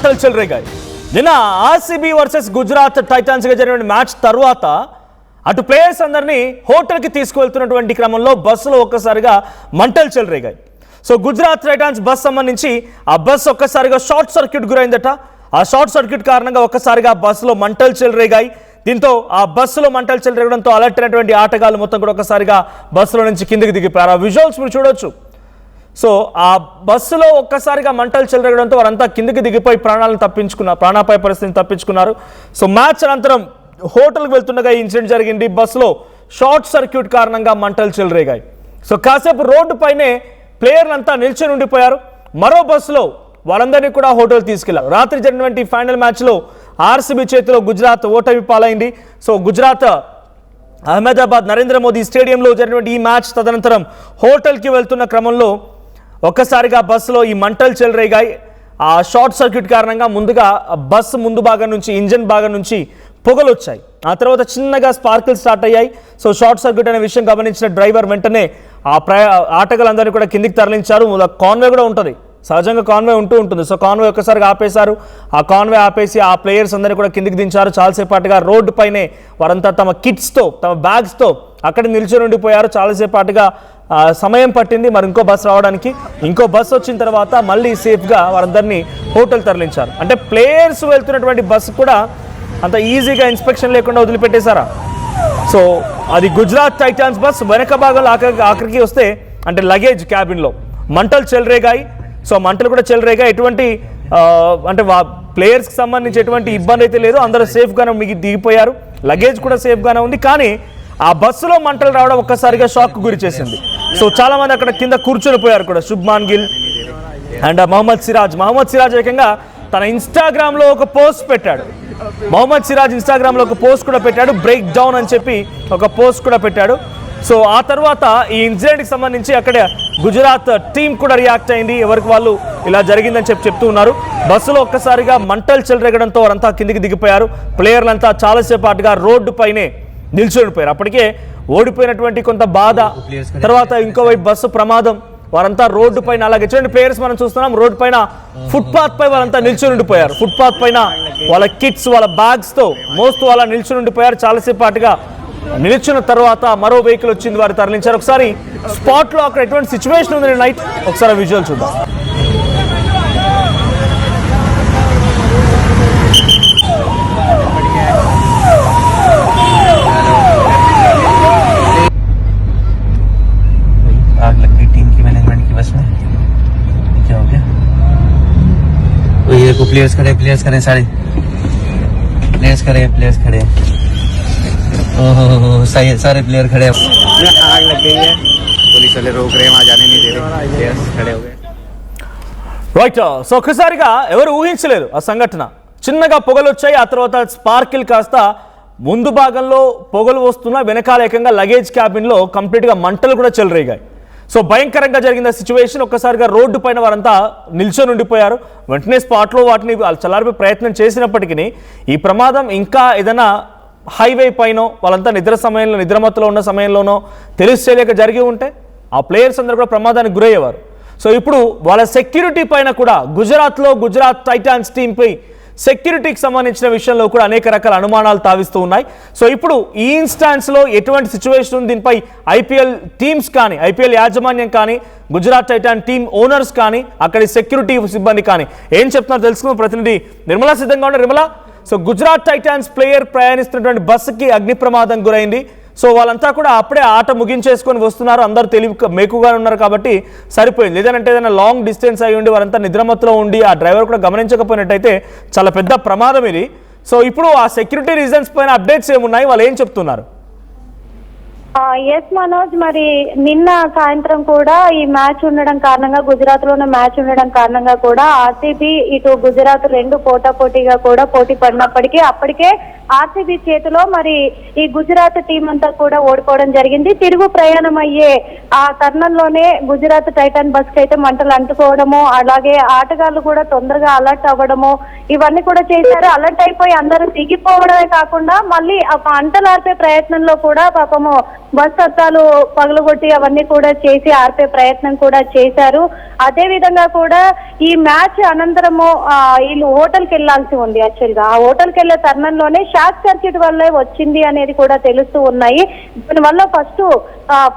మంటలు చెలరేగాయి. నిన్న ఆర్సీబీ వర్సెస్ గుజరాత్ టైటాన్స్ గా జరిగిన మ్యాచ్ తర్వాత అటు ప్లేయర్స్ అందరినీ హోటల్కి తీసుకువెళ్తున్నటువంటి క్రమంలో బస్సులో ఒక్కసారిగా మంటలు చెలరేగాయి. సో గుజరాత్ టైటాన్స్ బస్ సంబంధించి ఆ బస్ ఒక్కసారిగా షార్ట్ సర్క్యూట్ గురైందట. ఆ షార్ట్ సర్క్యూట్ కారణంగా ఒక్కసారిగా బస్సులో మంటలు చెలరేగాయి. దీంతో ఆ బస్సులో మంటలు చెలరేగడంతో అలర్ట్ అయినటువంటి ఆటగాళ్ళు మొత్తం కూడా ఒక్కసారిగా బస్సులో నుంచి కిందికి దిగిపోయారు. ఆ విజువల్స్ మీరు చూడొచ్చు. సో ఆ బస్సులో ఒక్కసారిగా మంటలు చెలరేగడంతో వారంతా కిందికి దిగిపోయి ప్రాణాపాయ పరిస్థితిని తప్పించుకున్నారు. సో మ్యాచ్ అనంతరం హోటల్కి వెళ్తుండగా ఈ ఇన్సిడెంట్ జరిగింది. బస్సులో షార్ట్ సర్క్యూట్ కారణంగా మంటలు చెలరేగాయి. సో కాసేపు రోడ్డు పైనే ప్లేయర్లంతా నిల్చొని ఉండిపోయారు. మరో బస్సులో వాళ్ళందరినీ కూడా హోటల్ తీసుకెళ్లారు. రాత్రి జరిగినటువంటి ఫైనల్ మ్యాచ్లో ఆర్సీబీ చేతిలో గుజరాత్ ఓటమి పాలైంది. సో గుజరాత్ అహ్మదాబాద్ నరేంద్ర మోదీ స్టేడియంలో జరిగినటువంటి ఈ మ్యాచ్ తదనంతరం హోటల్కి వెళ్తున్న క్రమంలో ఒక్కసారిగా బస్సులో ఈ మంటలు చెలరేగాయి. ఆ షార్ట్ సర్క్యూట్ కారణంగా ముందుగా బస్సు ముందు భాగం నుంచి ఇంజన్ భాగం నుంచి పొగలు వచ్చాయి. ఆ తర్వాత చిన్నగా స్పార్కిల్ స్టార్ట్ అయ్యాయి. సో షార్ట్ సర్క్యూట్ అనే విషయం గమనించిన డ్రైవర్ వెంటనే ఆ ఆటగాళ్ళందరినీ కూడా కిందికి తరలించారు. కాన్వే కూడా ఉంటుంది, సహజంగా కాన్వే ఉంటుంది. సో కాన్వే ఒక్కసారిగా ఆపేశారు. ఆ కాన్వే ఆపేసి ఆ ప్లేయర్స్ అందరినీ కూడా కిందికి దించారు. చాలాసేపాటుగా రోడ్డు పైనే వారంతా తమ కిట్స్తో తమ బ్యాగ్స్తో అక్కడ నిల్చొని ఉండిపోయారు. చాలాసేపాటుగా సమయం పట్టింది మరి ఇంకో బస్సు రావడానికి. ఇంకో బస్సు వచ్చిన తర్వాత మళ్ళీ సేఫ్గా వారందరినీ హోటల్ తరలించారు. అంటే ప్లేయర్స్ వెళ్తున్నటువంటి బస్సు కూడా అంత ఈజీగా ఇన్స్పెక్షన్ లేకుండా వదిలిపెట్టేశారా? సో అది గుజరాత్ టైటాన్స్ బస్ వెనక భాగంలో ఆఖరికి వస్తే అంటే లగేజ్ క్యాబిన్లో మంటలు చెలరేగాయి. సో మంటలు కూడా చెలరేగాయి. ఎటువంటి అంటే ప్లేయర్స్కి సంబంధించి ఎటువంటి ఇబ్బంది అయితే లేదు. అందరూ సేఫ్గానే దిగిపోయారు. లగేజ్ కూడా సేఫ్గానే ఉంది. కానీ ఆ బస్సులో మంటలు రావడం ఒక్కసారిగా షాక్ గురి చేసింది. సో చాలా మంది అక్కడ కింద కూర్చొని పోయారు కూడా. శుభ్మాన్ గిల్ అండ్ మహమ్మద్ సిరాజ్ ఏకంగా తన ఇన్స్టాగ్రామ్లో ఒక పోస్ట్ పెట్టాడు. మహమ్మద్ సిరాజ్ ఇన్స్టాగ్రామ్లో ఒక పోస్ట్ కూడా పెట్టాడు. బ్రేక్ డౌన్ అని చెప్పి ఒక పోస్ట్ కూడా పెట్టాడు. సో ఆ తర్వాత ఈ ఇన్సిడెంట్కి సంబంధించి అక్కడ గుజరాత్ టీం కూడా రియాక్ట్ అయింది. ఎవరికి వాళ్ళు ఇలా జరిగిందని చెప్తూ ఉన్నారు. బస్సులో ఒక్కసారిగా మంటలు చెలరేగడంతో వారంతా కిందికి దిగిపోయారు. ప్లేయర్లంతా చాలాసేపాటుగా రోడ్డు పైనే నిల్చొనిపోయారు. అప్పటికే ఓడిపోయినటువంటి కొంత బాధ, తర్వాత ఇంకోవైపు బస్సు ప్రమాదం, వారంతా రోడ్డు పైన అలాగే చూడండి ప్లేయర్స్ మనం చూస్తున్నాం. రోడ్డు పైన ఫుట్పాత్ పై వారంతా నిల్చొని ఉండిపోయారు. ఫుట్పాత్ పైన వాళ్ళ కిట్స్ వాళ్ళ బ్యాగ్స్తో మోస్తూ వాళ్ళ నిల్చొని ఉండిపోయారు. చాలాసేపాటుగా నిల్చున్న తర్వాత మరో వెహికల్ వచ్చింది, వారు తరలించారు. ఒకసారి స్పాట్లో అక్కడ ఎటువంటి సిచ్యువేషన్ ఉంది నైట్ ఒకసారి విజువల్ చూద్దాం. प्लेयर्स खड़े सारे प्लेयर खड़े आग लग गई है, पुलिस वाले रोक रहे हैं, वहां जाने नहीं दे रहे, प्लेयर्स खड़े हो गए. రైట్. సో ఒక్కసారిగా ఎవరు ఊహించలేదు ఆ సంఘటన. చిన్నగా పొగలు వచ్చాయి. ఆ తర్వాత స్పార్కిల్ కాస్త ముందు భాగంలో పొగలు వస్తున్నా వెనకాల ఏకంగా లగేజ్ క్యాబిన్లో కంప్లీట్గా మంటలు కూడా చెలరేగాయి. సో భయంకరంగా జరిగిన సిచ్యువేషన్. ఒక్కసారిగా రోడ్డు పైన వారంతా నిల్చొని ఉండిపోయారు. వెంటనే స్పాట్లో వాటిని చల్లారిపే ప్రయత్నం చేసినప్పటికీ ఈ ప్రమాదం ఇంకా ఏదైనా హైవే పైన వాళ్ళంతా నిద్రమత్తులో ఉన్న సమయంలోనో తెలియక జరిగి ఉంటే ఆ ప్లేయర్స్ అందరూ కూడా ప్రమాదానికి గురయ్యేవారు. సో ఇప్పుడు వాళ్ళ సెక్యూరిటీ పైన కూడా గుజరాత్ టైటాన్స్ టీంపై సెక్యూరిటీకి సంబంధించిన విషయంలో కూడా అనేక రకాల అనుమానాలు తావిస్తూ ఉన్నాయి. సో ఇప్పుడు ఈ ఇన్స్టాన్స్లో ఎటువంటి సిచ్యువేషన్ ఉంది, దీనిపై ఐపీఎల్ టీమ్స్ కానీ ఐపీఎల్ యాజమాన్యం కానీ గుజరాత్ టైటాన్ టీమ్ ఓనర్స్ కానీ అక్కడి సెక్యూరిటీ సిబ్బంది కానీ ఏం చెప్తున్నారో తెలుసుకున్న ప్రతినిధి నిర్మలా సిద్ధంగా ఉన్నారు. Nirmala, so Gujarat Titans player ప్రయాణిస్తున్నటువంటి బస్సుకి అగ్ని ప్రమాదం గురైంది. సో వాళ్ళంతా కూడా అప్పుడే ఆట ముగించేసుకొని వస్తున్నారు. అందరూ మేకుగా ఉన్నారు కాబట్టి సరిపోయింది. లేదంటే ఏదైనా లాంగ్ డిస్టెన్స్ అయి ఉండి వారంతా నిద్రమత్తులో ఉండి ఆ డ్రైవర్ కూడా గమనించకపోయినట్టయితే చాలా పెద్ద ప్రమాదం ఇది. సో ఇప్పుడు ఆ సెక్యూరిటీ రీజన్స్ పైన అప్డేట్స్ ఏమున్నాయి, వాళ్ళు ఏం చెప్తున్నారు? ఎస్ మనోజ్, మరి నిన్న సాయంత్రం కూడా ఈ మ్యాచ్ ఉండడం కారణంగా గుజరాత్ లోనే మ్యాచ్ ఉండడం కారణంగా కూడా ఆర్సీబీ ఇటు గుజరాత్ రెండు పోటాపోటీగా కూడా పోటీ పడినప్పటికీ అప్పటికే ఆర్సీబీ చేతిలో మరి ఈ గుజరాత్ టీం అంతా కూడా ఓడిపోవడం జరిగింది. తిరుగు ప్రయాణం అయ్యే ఆ తరుణంలోనే గుజరాత్ టైటాన్ బస్ కి అయితే మంటలు అంటుకోవడము, అలాగే ఆటగాళ్లు కూడా తొందరగా అలర్ట్ అవ్వడము ఇవన్నీ కూడా చేశారు. అలర్ట్ అయిపోయి అందరూ దిగిపోవడమే కాకుండా మళ్ళీ ఆ మంటలార్పే ప్రయత్నంలో కూడా పాపము బస్ అద్దాలు పగలగొట్టి అవన్నీ కూడా చేసి ఆర్పే ప్రయత్నం కూడా చేశారు. అదే విధంగా కూడా ఈ మ్యాచ్ అనంతరము వీళ్ళు హోటల్కి వెళ్లాల్సి ఉంది. యాక్చువల్ గా ఆ హోటల్కి వెళ్లే తరుణంలోనే షార్ట్ సర్క్యూట్ వల్లే వచ్చింది అనేది కూడా తెలుస్తూ ఉన్నాయి. దీనివల్ల ఫస్ట్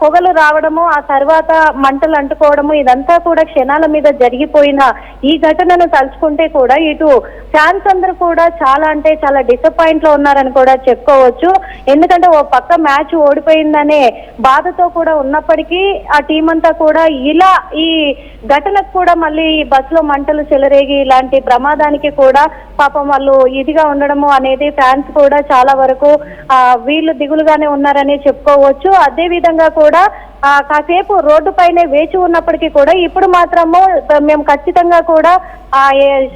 పొగలు రావడము, ఆ తర్వాత మంటలు అంటుకోవడము, ఇదంతా కూడా క్షణాల మీద జరిగిపోయిన ఈ ఘటనను తలుచుకుంటే కూడా ఇటు ఫ్యాన్స్ అందరూ కూడా చాలా అంటే చాలా డిసప్పాయింట్ లో ఉన్నారని కూడా చెప్పుకోవచ్చు. ఎందుకంటే ఓ పక్క మ్యాచ్ ఓడిపోయిందనే బాధతో కూడా ఉన్నప్పటికీ ఆ టీం అంతా కూడా ఇలా ఈ ఘటనకు కూడా మళ్ళీ ఈ బస్సులో మంటలు చెలరేగి ఇలాంటి ప్రమాదానికి కూడా పాపం వాళ్ళు ఇదిగా ఉండడము అనేది ఫ్యాన్స్ కూడా చాలా వరకు వీళ్ళు దిగులుగానే ఉన్నారని చెప్పుకోవచ్చు. అదే విధంగా కూడా కాసేపు రోడ్డు పైనే వేచి ఉన్నప్పటికీ కూడా ఇప్పుడు మాత్రము మేము ఖచ్చితంగా కూడా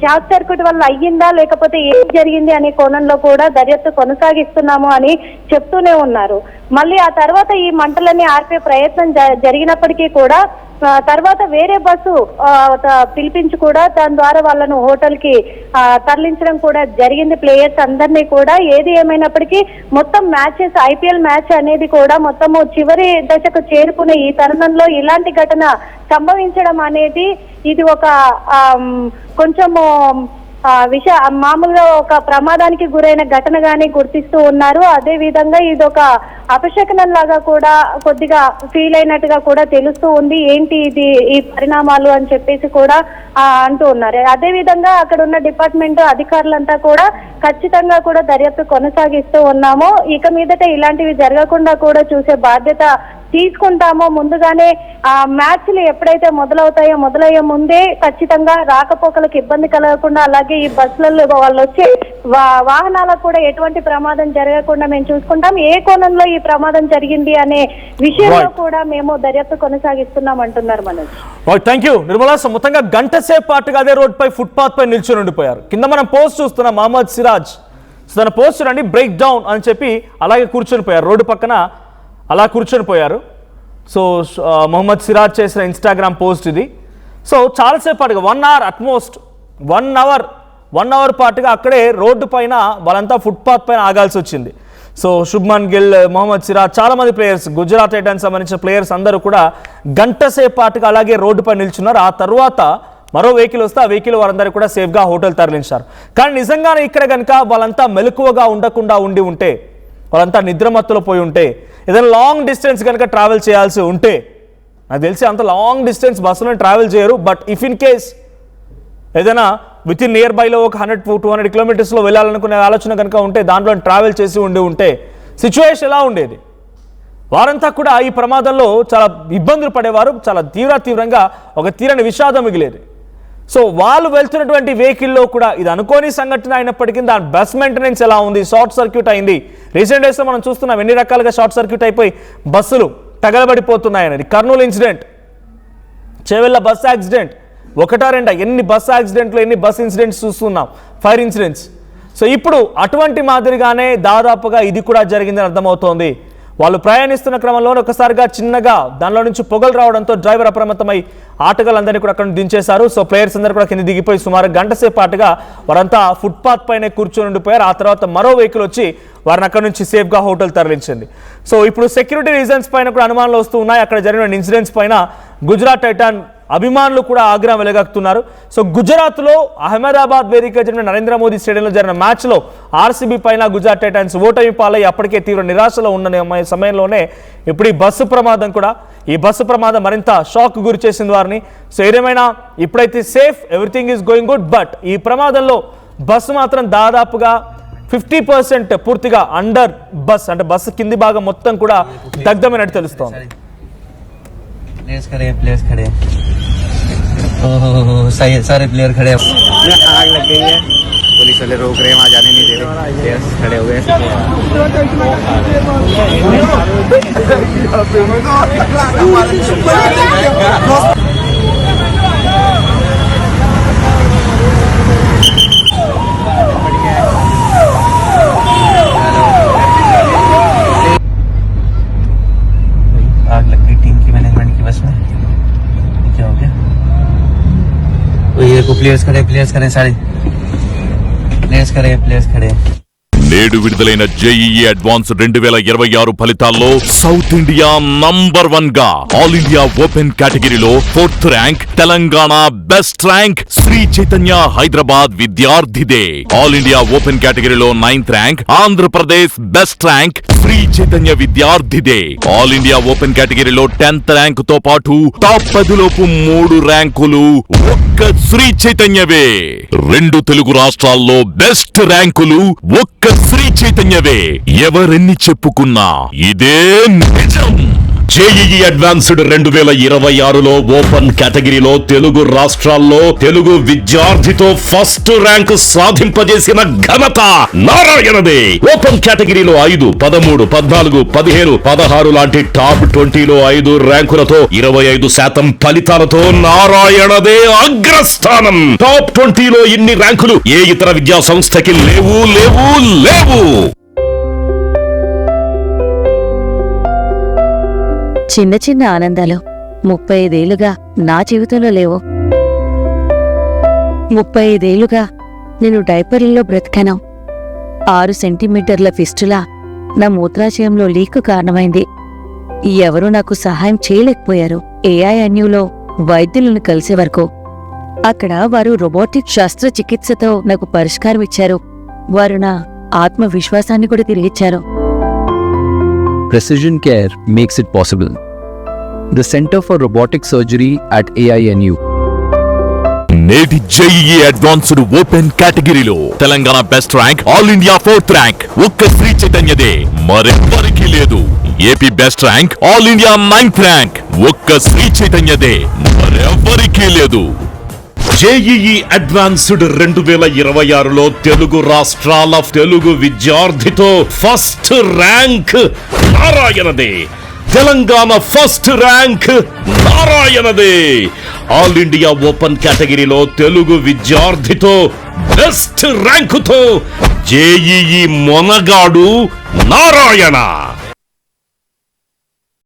షార్ట్ సర్క్యూట్ వల్ల అయ్యిందా లేకపోతే ఏం జరిగింది అనే కోణంలో కూడా దర్యాప్తు కొనసాగిస్తున్నాము అని చెప్తూనే ఉన్నారు. మళ్ళీ ఆ తర్వాత ఈ మంటలన్నీ ఆర్పే ప్రయత్నం జరిగినప్పటికీ కూడా తర్వాత వేరే బస్సు పిలిపించి కూడా దాని ద్వారా వాళ్ళను హోటల్ కి తరలించడం కూడా జరిగింది. ప్లేయర్స్ అందరినీ కూడా ఏది ఏమైనప్పటికీ మొత్తం మ్యాచెస్ ఐపీఎల్ మ్యాచ్ అనేది కూడా మొత్తము చివరి దశకు చేరుకునే ఈ తరుణంలో ఇలాంటి ఘటన సంభవించడం అనేది ఇది ఒక కొంచెము మామూలుగా ఒక ప్రమాదానికి గురైన ఘటనగానే గుర్తిస్తూ ఉన్నారు. అదే విధంగా ఇది ఒక అపశకనం లాగా కూడా కొద్దిగా ఫీల్ అయినట్టుగా కూడా తెలుస్తూ ఉంది. ఏంటి ఇది ఈ పరిణామాలు అని చెప్పేసి కూడా అంటూ ఉన్నారు. అదే విధంగా అక్కడ ఉన్న డిపార్ట్మెంట్ అధికారులంతా కూడా ఖచ్చితంగా కూడా దర్యాప్తు కొనసాగిస్తూ ఉన్నాము. ఇక మీదట ఇలాంటివి జరగకుండా కూడా చూసే బాధ్యత తీసుకుంటామో, ముందుగానే మ్యాచ్లు ఎప్పుడైతే మొదలయ్యే ముందే ఖచ్చితంగా రాకపోకలకు ఇబ్బంది కలగకుండా, అలాగే ఈ బస్సులలో వాళ్ళు వచ్చే వాహనాలకు కూడా ఎటువంటి ప్రమాదం జరగకుండా మేము చూసుకుంటాం. ఏ కోణంలో ఈ ప్రమాదం జరిగింది అనే విషయంలో కూడా మేము దర్యాప్తు కొనసాగిస్తున్నాం అంటున్నారు మనోజ్. Thank you Nirmala. మొత్తంగా గంట సేపు పాటుగా అదే రోడ్ పై ఫుట్పాత్ పై నిల్చొని ఉండిపోయారు. కింద మనం పోస్ట్ చూస్తున్నాం, మహమ్మద్ సిరాజ్ తన పోస్ట్ రండి బ్రేక్ డౌన్ అని చెప్పి అలాగే కూర్చొని పోయారు, రోడ్డు పక్కన అలా కూర్చొని పోయారు. సో మొహమ్మద్ సిరాజ్ చేసిన ఇన్స్టాగ్రామ్ పోస్ట్ ఇది. సో చాలాసేపు పాటుగా 1 hour అట్మోస్ట్ 1 hour పాటుగా అక్కడే రోడ్డు పైన వాళ్ళంతా ఫుట్పాత్ పైన ఆగాల్సి వచ్చింది. సో శుభ్మన్ గిల్, మొహమ్మద్ సిరాజ్, చాలామంది ప్లేయర్స్, గుజరాత్ టైటన్స్ సంబంధించిన ప్లేయర్స్ అందరూ కూడా గంట సేపు పాటుగా అలాగే రోడ్డుపై నిల్చున్నారు. ఆ తర్వాత మరో వెహికల్ వస్తే ఆ వెహికల్ వారందరూ కూడా సేఫ్గా హోటల్ తరలించారు. కానీ నిజంగానే ఇక్కడ కనుక వాళ్ళంతా మెలకువగా ఉండకుండా ఉంటే, వాళ్ళంతా నిద్రమత్తులో పోయి ఉంటే, ఏదైనా లాంగ్ డిస్టెన్స్ కనుక ట్రావెల్ చేయాల్సి ఉంటే, నాకు తెలిసి అంత లాంగ్ డిస్టెన్స్ బస్సులో ట్రావెల్ చేయరు. బట్ ఇఫ్ ఇన్ కేస్ ఏదైనా విత్ ఇన్ నియర్ బైలో ఒక 100-200 కిలోమీటర్స్లో వెళ్ళాలనుకునే ఆలోచన కనుక ఉంటే, దాంట్లో ట్రావెల్ చేసి ఉంటే సిచ్యువేషన్ ఎలా ఉండేది? వారంతా కూడా ఈ ప్రమాదంలో చాలా ఇబ్బందులు పడేవారు. చాలా తీవ్రంగా ఒక తీరని విషాదం మిగిలేది. సో వాళ్ళు వెళ్తున్నటువంటి వెహికల్లో కూడా ఇది అనుకోని సంఘటన అయినప్పటికీ దాని బస్ మెయింటెనెన్స్ ఎలా ఉంది, షార్ట్ సర్క్యూట్ అయింది. రీసెంట్ డేస్లో మనం చూస్తున్నాం ఎన్ని రకాలుగా షార్ట్ సర్క్యూట్ అయిపోయి బస్సులు తగలబడిపోతున్నాయనేది. Kurnool incident, Chevella bus accident, 1-2 ఎన్ని బస్ యాక్సిడెంట్లు, ఎన్ని బస్ ఇన్సిడెంట్స్ చూస్తున్నాం, ఫైర్ ఇన్సిడెంట్స్. సో ఇప్పుడు అటువంటి మాదిరిగానే దాదాపుగా ఇది కూడా జరిగిందని అర్థమవుతోంది. వాళ్ళు ప్రయాణిస్తున్న క్రమంలో ఒకసారిగా చిన్నగా దానిలో నుంచి పొగలు రావడంతో డ్రైవర్ అప్రమత్తమై ఆటగాళ్ళందరినీ కూడా అక్కడ దించేశారు. సో ప్లేయర్స్ అందరూ కూడా కింద దిగిపోయి సుమారు గంట సేపు పాటుగా వారంతా ఫుట్పాత్ పైనే కూర్చొని ఉండిపోయారు. ఆ తర్వాత మరో వెహికల్ వచ్చి వారిని అక్కడ నుంచి సేఫ్గా హోటల్ తరలించింది. సో ఇప్పుడు సెక్యూరిటీ రీజన్స్ పైన కూడా అనుమానాలు వస్తూ ఉన్నాయి. అక్కడ జరిగిన ఇన్సిడెంట్స్ పైన గుజరాత్ టైటాన్ అభిమానులు కూడా ఆగ్రహం వెలగక్కుతున్నారు. సో గుజరాత్లో అహ్మదాబాద్ వేదిక జరిగిన నరేంద్ర మోదీ స్టేడియంలో జరిగిన మ్యాచ్లో ఆర్సీబీ పైన గుజరాత్ టైటాన్స్ ఓటమి పాలై అప్పటికే తీవ్ర నిరాశలో ఉన్న సమయంలోనే ఇప్పుడు ఈ బస్సు ప్రమాదం మరింత షాక్ గురి చేసింది వారిని. సో ఏదేమైనా ఇప్పుడైతే safe, everything is going good. But ఈ ప్రమాదంలో బస్సు మాత్రం దాదాపుగా 50% పూర్తిగా అండర్ బస్, అంటే బస్సు కింది భాగం మొత్తం కూడా దగ్ధమైనట్టు తెలుస్తోంది. प्लेयर्स खड़े हैं। ओहो सही सारे प्लेयर खड़े हैं। आग लग गई है, पुलिस वाले रोक रहे हैं, वहाँ जाने नहीं दे रहे, प्लेयर्स खड़े हो गए। आग लग गई टीम की मैनेजमेंट की बस में, क्या हो गया? तो ये को प्लेयर्स खड़े सारे प्लेयर्स खड़े। నేడు విడుదలైన జేఈఈ అడ్వాన్స్ 2026 ఫలితాల్లో సౌత్ ఇండియా నంబర్ 1 గా ఆల్ ఇండియా ఓపెన్ కేటగిరీలో 4th rank Telangana best rank Shri Chaitanya Hyderabad విద్యార్థిదే. All India open కేటగిరీలో 9th rank Andhra Pradesh best rank Shri Chaitanya విద్యార్థిదే. All India open కేటగిరీలో 10th ర్యాంక్ తో పాటు టాప్ 10 లోపు 3 ర్యాంకులు ఒక్క శ్రీ చైతన్యవే. 2 తెలుగు రాష్ట్రాల్లో బెస్ట్ ర్యాంకులు ఒక్క శ్రీ చైతన్యవే. ఎవరెన్ని చెప్పుకున్నా ఇదే నిజం. జేఈఈ అడ్వాన్స్డ్ 2026లో ఓపెన్ కేటగిరీలో తెలుగు రాష్ట్రాల్లో తెలుగు విద్యార్థితో ఫస్ట్ ర్యాంక్ సాధింపజేసిన ఘనత నారాయణదే. ఓపెన్ కేటగిరీలో 5, 13, 14, 15, 16 లాంటి టాప్ 20లో 5 ర్యాంకులతో 25% ఫలితాలతో నారాయణదే అగ్రస్థానం. టాప్ 20లో ఇన్ని ర్యాంకులు ఏ ఇతర విద్యా సంస్థకి లేవు. చిన్న చిన్న ఆనందాలు 35 ఏళ్లుగా నా జీవితంలో లేవు. 35 ఏళ్లుగా నేను డైపర్లలో బ్రతికాను. 6 సెంటీమీటర్ల ఫిస్టులా నా మూత్రాశయంలో లీక్ కారణమైంది. ఎవరూ నాకు సహాయం చేయలేకపోయారు. ఏఐఎన్యూలో వైద్యులను కలిసే వరకు అక్కడ వారు రోబోటిక్ శస్త్రచికిత్సతో నాకు పరిష్కారం ఇచ్చారు. వారు నా ఆత్మవిశ్వాసాన్ని కూడా తిరిగిచ్చారు. Precision Care makes it possible. The Center for Robotic Surgery at AINU. నేటి జేఈఈ అడ్వాన్స్డ్ ఓపెన్ కేటగిరీలో Telangana best rank all India 4th rank ఒక్క శ్రీ చైతన్యదే, మరెవ్వరికీ లేదు. AP best rank all India 9th rank ఒక్క శ్రీ చైతన్యదే, మరెవ్వరికీ లేదు. జేఈఈ అడ్వాన్స్డ్ 2026లో తెలుగు రాష్ట్రాల తెలుగు విద్యార్థితో ఫస్ట్ ర్యాంక్ నారాయణదే. తెలంగాణ ఫస్ట్ ర్యాంక్ నారాయణదే. ఆల్ ఇండియా ఓపెన్ కేటగిరీలో తెలుగు విద్యార్థితో బెస్ట్ ర్యాంకుతో జేఈఈ మొనగాడు నారాయణ.